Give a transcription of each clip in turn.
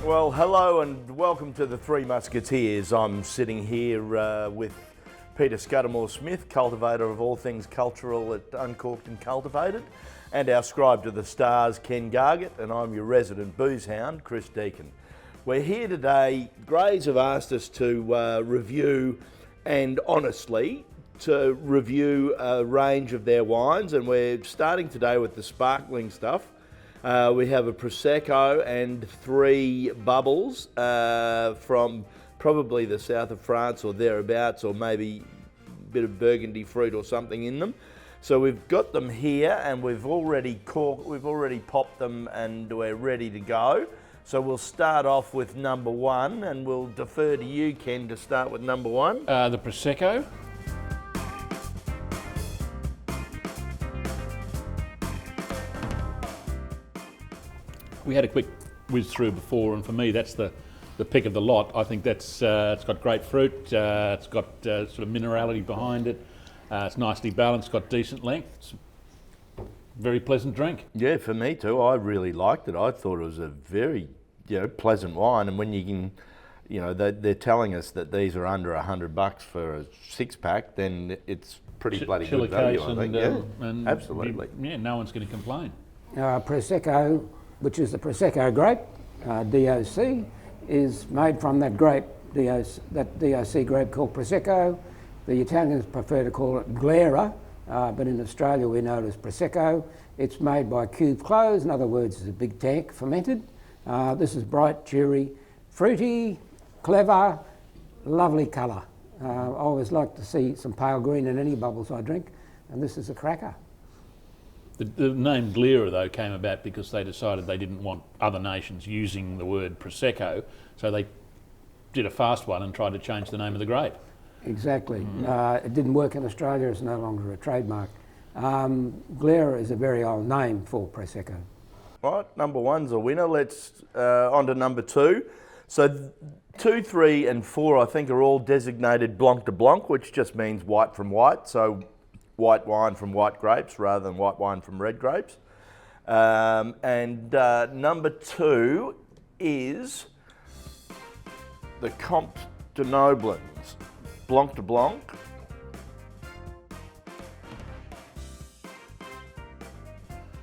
Well, hello and welcome to the Three Muscateers. I'm sitting here with Peter Scudamore-Smith, cultivator of all things cultural at Uncorked and Cultivated, and our scribe to the stars, Ken Gargett, and I'm your resident booze hound, Chris Deacon. We're here today. Greys have asked us to review, and honestly, to review a range of their wines, and we're starting today with the sparkling stuff. We have a Prosecco and 3 bubbles from probably the south of France or thereabouts, or maybe a bit of Burgundy fruit or something in them. So we've got them here, and we've already popped them, and we're ready to go. So we'll start off with number 1, and we'll defer to you, Ken, to start with number 1. The Prosecco. We had a quick whiz through before, and for me that's the pick of the lot. I think that's it's got great fruit, it's got sort of minerality behind it, it's nicely balanced, got decent length. It's a very pleasant drink. Yeah, for me too. I really liked it. I thought it was a very pleasant wine, and when you can, they're telling us that these are under $100 for a 6-pack, then it's pretty bloody good value, I think. And absolutely. No one's going to complain. Prosecco, which is the Prosecco grape, DOC, is made from that grape, that DOC grape called Prosecco. The Italians prefer to call it Glera, but in Australia we know it as Prosecco. It's made by Cuve Clos, in other words, it's a big tank fermented. This is bright, cheery, fruity, clever, lovely colour. I always like to see some pale green in any bubbles I drink, and this is a cracker. The name Glera, though, came about because they decided they didn't want other nations using the word Prosecco, so they did a fast one and tried to change the name of the grape. Exactly. It didn't work in Australia, it's no longer a trademark. Glera is a very old name for Prosecco. Right, number 1's a winner. Let's on to number 2. So 2, 3 and 4 I think are all designated Blanc de Blanc, which just means white from white. So white wine from white grapes rather than white wine from red grapes. And number 2 is the Compte de Noblens, Blanc de Blanc.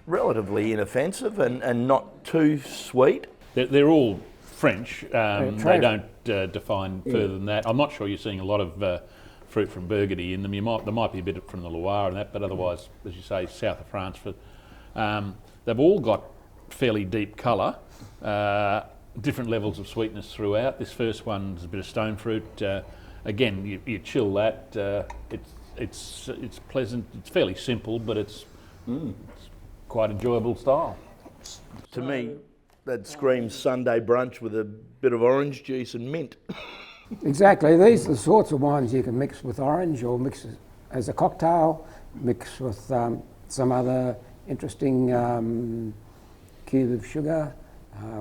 Relatively inoffensive and not too sweet. They're all French. They don't define further than that. I'm not sure you're seeing a lot of fruit from Burgundy in them. There might be a bit from the Loire and that, but otherwise, as you say, south of France. They've all got fairly deep colour, different levels of sweetness throughout. This first one's a bit of stone fruit. Again, you chill that. It's pleasant. It's fairly simple, but it's quite enjoyable style. To me, that screams Sunday brunch with a bit of orange juice and mint. Exactly. These are the sorts of wines you can mix with orange or mix as a cocktail, mix with some other interesting cube of sugar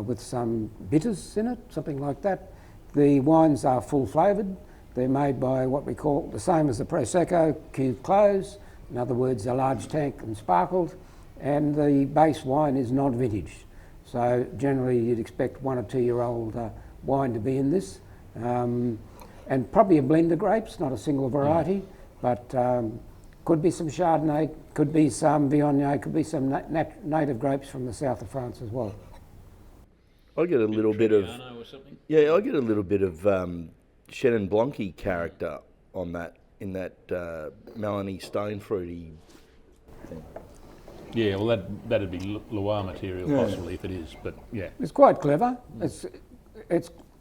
with some bitters in it, something like that. The wines are full flavoured. They're made by what we call the same as the Prosecco, Cuve Clos. In other words, a large tank and sparkled. And the base wine is non-vintage. So generally you'd expect 1 or 2 year old wine to be in this. And probably a blend of grapes, not a single variety, but could be some Chardonnay, could be some Viognier, could be some native grapes from the south of France as well. I get a little bit of Chenin Blanc-y character on that, in that melony stone fruity thing. Yeah, well that'd be Loire material possibly if it is, but yeah. It's quite clever. It's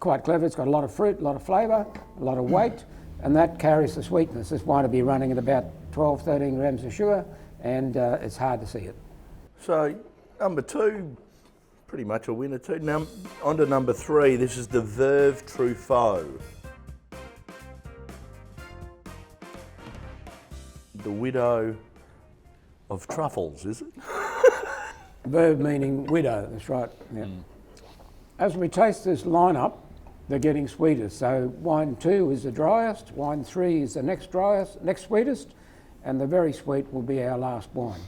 quite clever. It's got a lot of fruit, a lot of flavour, a lot of weight, and that carries the sweetness. This wine will be running at about 12, 13 grams of sugar, and it's hard to see it. So number 2, pretty much a winner too. Now on to number 3. This is the Veuve Truffeau. The widow of truffles, is it? Veuve meaning widow, that's right. Yeah. As we taste this lineup, they're getting sweeter. So wine 2 is the driest, wine 3 is the next sweetest, and the very sweet will be our last wine.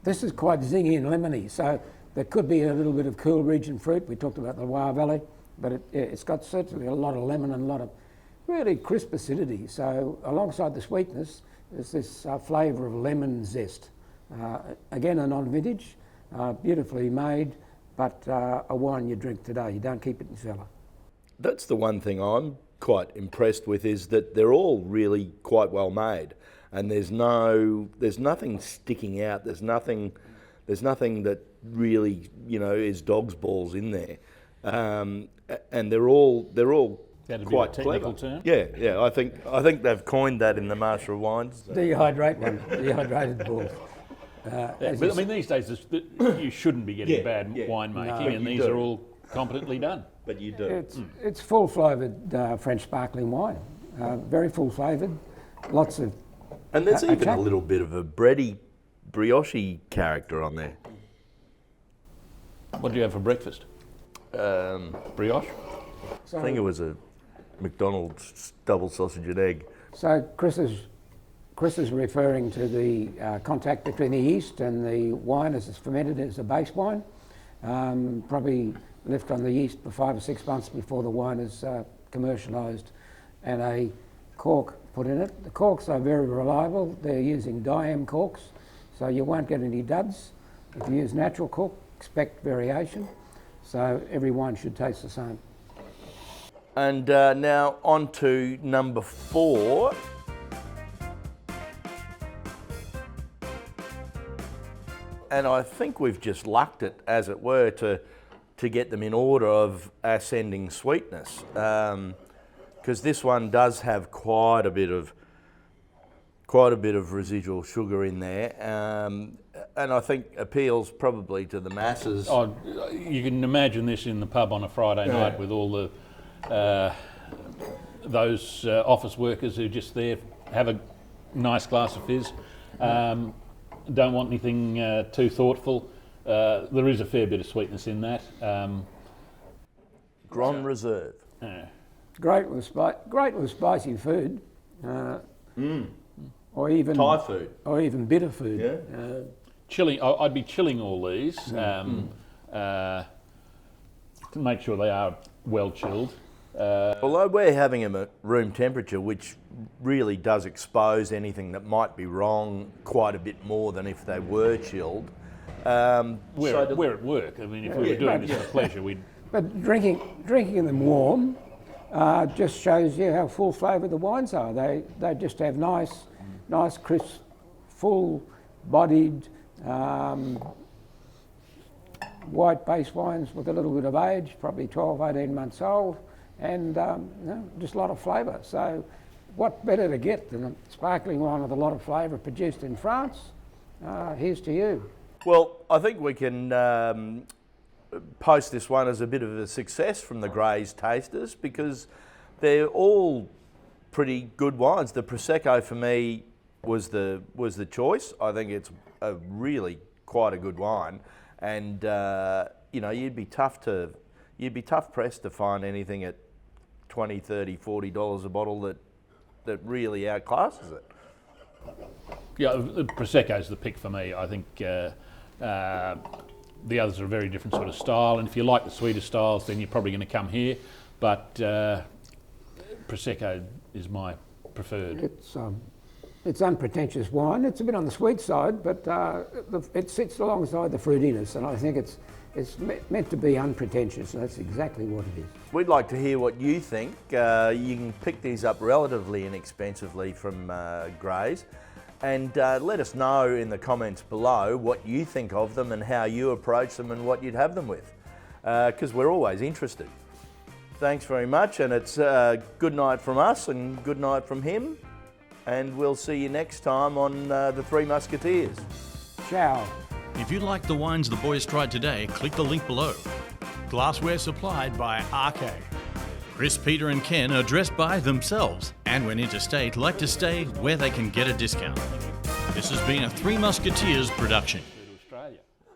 This is quite zingy and lemony, so There could be a little bit of cool region fruit. We talked about the Loire Valley, but it's got certainly a lot of lemon and a lot of really crisp acidity. So alongside the sweetness, there's this flavour of lemon zest. Again, a non-vintage, beautifully made, but a wine you drink today. You don't keep it in cellar. That's the one thing I'm quite impressed with, is that they're all really quite well made, and there's nothing sticking out. There's nothing that really, you know, is dog's balls in there, and they're all That'd quite be a technical clever. term. Yeah. I think they've coined that in the Master of Wines. Dehydrated bulls. But I mean, these days you shouldn't be getting bad winemaking, and these are all competently done. But you do. It's full flavoured French sparkling wine, very full flavoured, lots of. And there's even a little bit of a bready, brioche character on there. What did you have for breakfast? Brioche? I think it was a McDonald's double sausage and egg. So Chris is referring to the contact between the yeast and the wine as it's fermented as a base wine. Probably left on the yeast for 5 or 6 months before the wine is commercialised, and a cork put in it. The corks are very reliable. They're using Diam corks, so you won't get any duds. If you use natural cork, expect variation. So every wine should taste the same. And now on to number 4. And I think we've just lucked it, as it were, to get them in order of ascending sweetness, because this one does have quite a bit of residual sugar in there, and I think appeals probably to the masses. Oh, you can imagine this in the pub on a Friday night with all the those office workers who are just there, have a nice glass of fizz, don't want anything too thoughtful. There is a fair bit of sweetness in that. Grande Reserve. Great with spicy food, or even Thai food, or even bitter food. Yeah. Chilling. I'd be chilling all these to make sure they are well chilled. Although we're having them at room temperature, which really does expose anything that might be wrong quite a bit more than if they were chilled. We're at work. I mean, if we were doing this for pleasure, we'd. But drinking them warm just shows you how full flavoured the wines are. They just have nice, crisp, full-bodied, white base wines with a little bit of age, probably 12, 18 months old, and just a lot of flavour. So what better to get than a sparkling wine with a lot of flavour produced in France? Here's to you. Well, I think we can post this one as a bit of a success from the Grey's tasters, because they're all pretty good wines. The Prosecco for me was the choice. I think it's a really quite a good wine, and you'd be tough pressed to find anything at $20, $30, $40 a bottle that really outclasses it. Yeah, the Prosecco's the pick for me. I think the others are a very different sort of style, and if you like the sweeter styles, then you're probably going to come here. But Prosecco is my preferred. It's unpretentious wine. It's a bit on the sweet side, but it sits alongside the fruitiness, and I think it's meant to be unpretentious. That's exactly what it is. We'd like to hear what you think. You can pick these up relatively inexpensively from Grey's, and let us know in the comments below what you think of them and how you approach them and what you'd have them with, because we're always interested. Thanks very much, and it's good night from us and good night from him, and we'll see you next time on the Three Muscateers. Ciao. If you like the wines the boys tried today, click the link below. Glassware supplied by RK. Chris, Peter and Ken are dressed by themselves, and when interstate, like to stay where they can get a discount. This has been a Three Muscateers production.